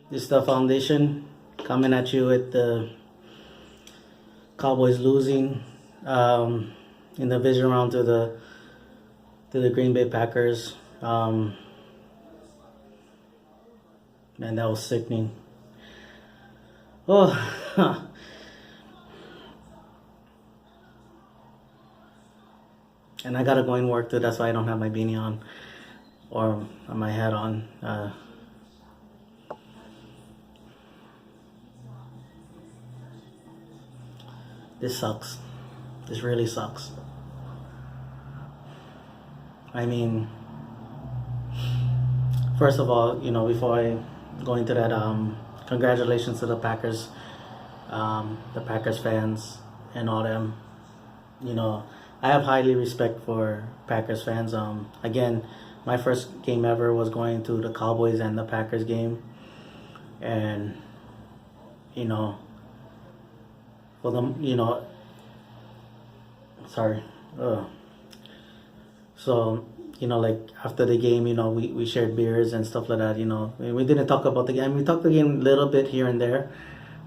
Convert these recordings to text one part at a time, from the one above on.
This is the foundation coming at you with the Cowboys losing in the division round to the Green Bay Packers. Man, that was sickening. Oh, and I gotta go and work too. That's why I don't have my beanie on or my hat on. This sucks. This really sucks. I mean, first of all, before I go into that, congratulations to the Packers fans and all them. I have highly respect for Packers fans. Again, my first game ever was going to the Cowboys and the Packers game, and for them, sorry. So, like after the game, we shared beers and stuff like that, we didn't talk about the game. We talked the game a little bit here and there,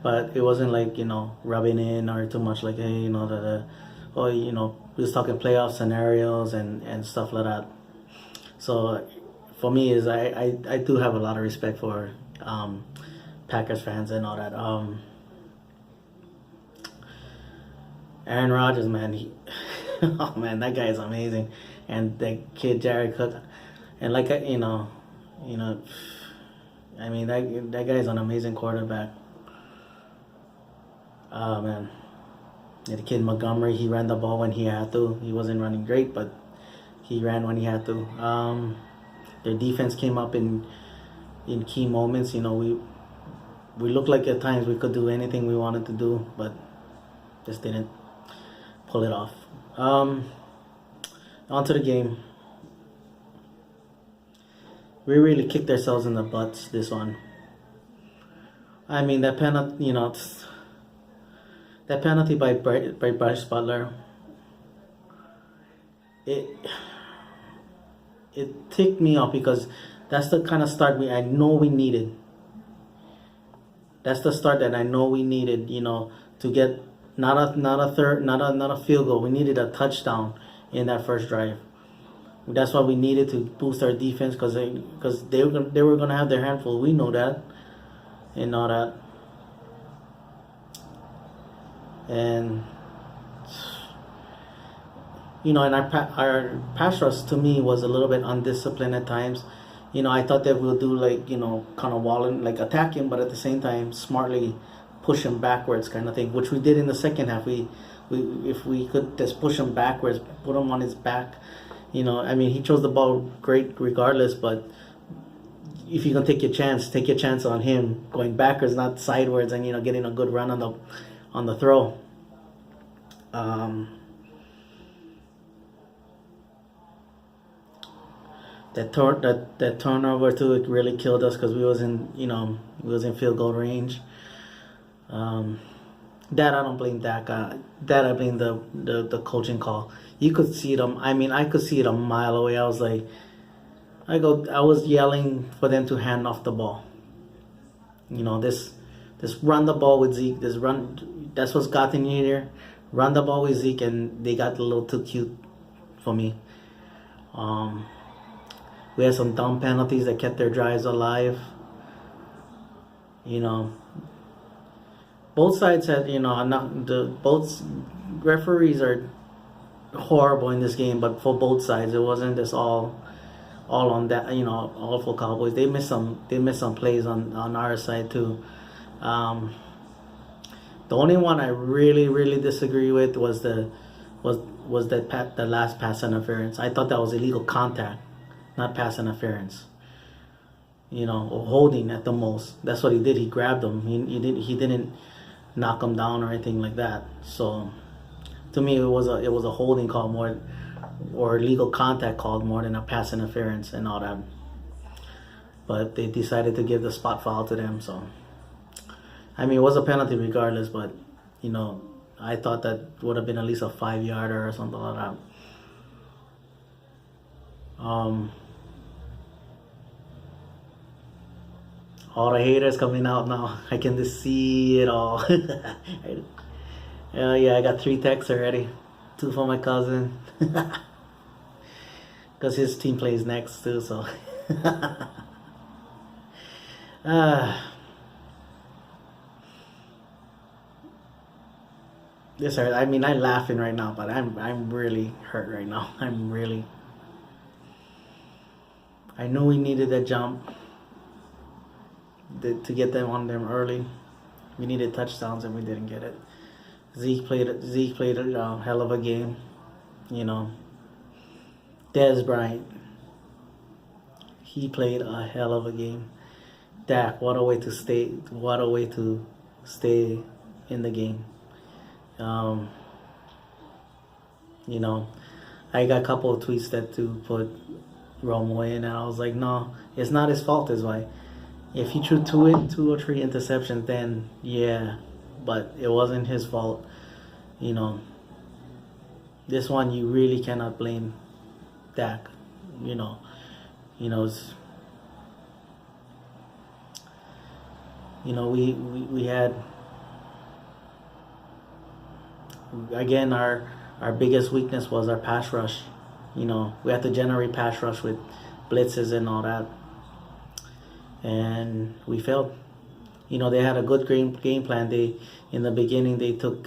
but it wasn't like, rubbing in or too much like, hey, we was talking playoff scenarios and stuff like that. So for me is I do have a lot of respect for Packers fans and all that. Aaron Rodgers, man, oh man, that guy is amazing, and that kid Jared Cook, and like I mean that guy is an amazing quarterback. Oh man, yeah, the kid Montgomery, he ran the ball when he had to. He wasn't running great, but he ran when he had to. Their defense came up in key moments. We looked like at times we could do anything we wanted to do, but just didn't pull it off. On to the game. We really kicked ourselves in the butts this one. I mean that penalty, that penalty by Bryce Butler. It ticked me off because that's the kind of start I know we needed. That's the start that I know we needed. To get not a field goal. We needed a touchdown in that first drive. That's why we needed to boost our defense because they were gonna have their handful. We know that and all that. And and our pass rush to me was a little bit undisciplined at times. I thought that we'll do like kind of walling, like attack him, but at the same time smartly push him backwards, kind of thing, which we did in the second half. We if we could just push him backwards, put him on his back. I mean, he chose the ball great regardless, but if you can take your chance on him going backwards, not sideways, and getting a good run on the throw. That turnover too, it really killed us because we was in field goal range. That I don't blame Dak. That I blame the coaching call. You could see them. I mean, I could see it a mile away. I was like, I was yelling for them to hand off the ball. This run the ball with Zeke. That's what's gotten you here. Run the ball with Zeke, and they got a little too cute for me. We had some dumb penalties that kept their drives alive. Both sides had, both referees are horrible in this game, but for both sides, it wasn't just all on that, all for Cowboys. They missed some plays on our side too. The only one I really disagree with was the last pass interference. I thought that was illegal contact, not pass interference. Or holding at the most. That's what he did. He grabbed him. He didn't knock him down or anything like that. So to me, it was a holding call more, or legal contact called more than a pass interference and all that. But they decided to give the spot foul to them. So I mean, it was a penalty regardless. But I thought that would have been at least a 5-yarder or something like that. All the haters coming out now. I can just see it all. Yeah, I got 3 texts already. 2 from my cousin. Because his team plays next too, so. This hurt. I mean, I'm laughing right now, but I'm really hurt right now. I knew we needed a jump to get them on them early. We needed touchdowns and we didn't get it. Zeke played a hell of a game, you know. Dez Bryant, he played a hell of a game. Dak, what a way to stay in the game. You know, I got a couple of tweets that to put Romo in, and I was like, no, it's not his fault. Is why, if he threw 2 or 3 interceptions, then yeah, but it wasn't his fault. You know, this one you really cannot blame Dak. You know, we had, again, our biggest weakness was our pass rush. You know, we had to generate pass rush with blitzes and all that, and we failed. You know, they had a good game plan. In the beginning they took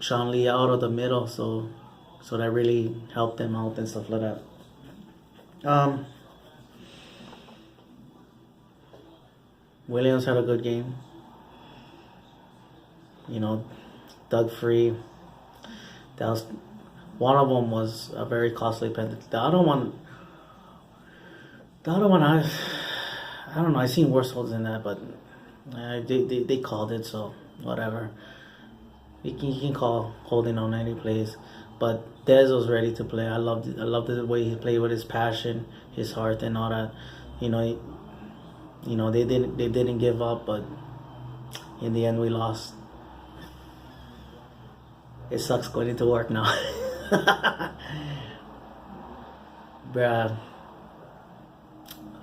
Sean Lee out of the middle, so that really helped them out and stuff like that. Williams had a good game. You know, Doug Free. That was one of them was a very costly penalty. The other one, I don't know. I seen worse holds than that, but they called it, so whatever. You can call holding on any plays, but Dez was ready to play. I loved the way he played with his passion, his heart, and all that. You know, they didn't give up, but in the end we lost. It sucks going into work now. Bruh,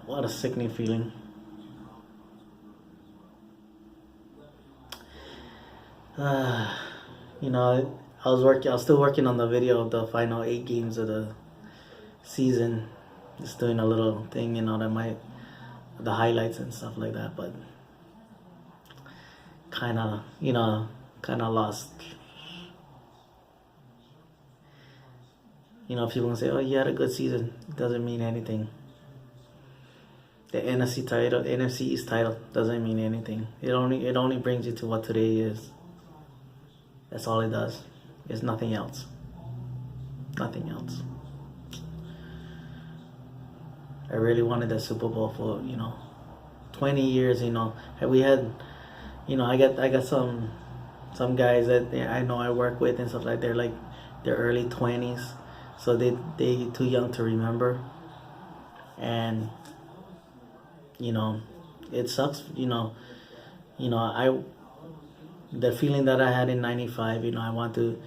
what a sickening feeling. You know, I was still working on the video of the final 8 games of the season. Just doing a little thing, you know, the highlights and stuff like that, but kind of lost. You know, people can say, oh, you had a good season. It doesn't mean anything. The NFC East title doesn't mean anything. It only brings you to what today is. That's all it does. It's nothing else. Nothing else. I really wanted that Super Bowl for, 20 years, We had, I got some guys that I know I work with and stuff like that. They're like their early 20s. So they too young to remember. And it sucks, the feeling that I had in 95, I want to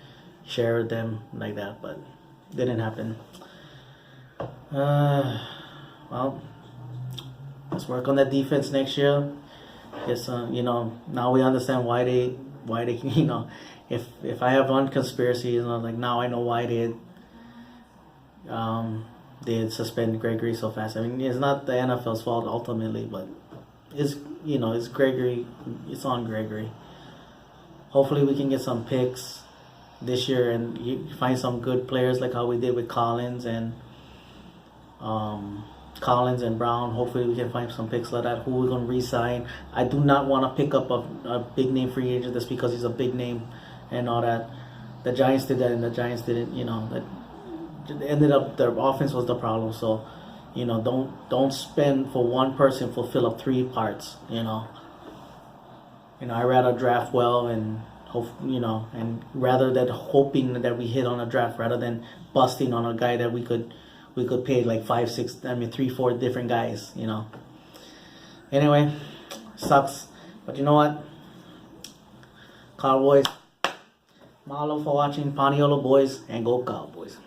share with them like that, but didn't happen. Well, let's work on that defense next year. Yes, now we understand why they, if I have one conspiracy, like now I know why they suspend Gregory so fast. I mean, it's not the NFL's fault ultimately, but it's Gregory. It's on Gregory. Hopefully, we can get some picks this year and find some good players like how we did with Collins and Brown. Hopefully, we can find some picks like that. Who we're gonna re-sign? I do not want to pick up a big name free agent just because he's a big name and all that. The Giants did that, and the Giants didn't. That ended up their offense was the problem. So, don't spend for one person fill up 3 parts. I'd rather draft well and hope, and rather than hoping that we hit on a draft rather than busting on a guy that we could pay like 5, 6, 3, 4 different guys. Anyway, sucks, but you know what? Cowboys. Mahalo for watching, Paniolo boys, and go Cowboys.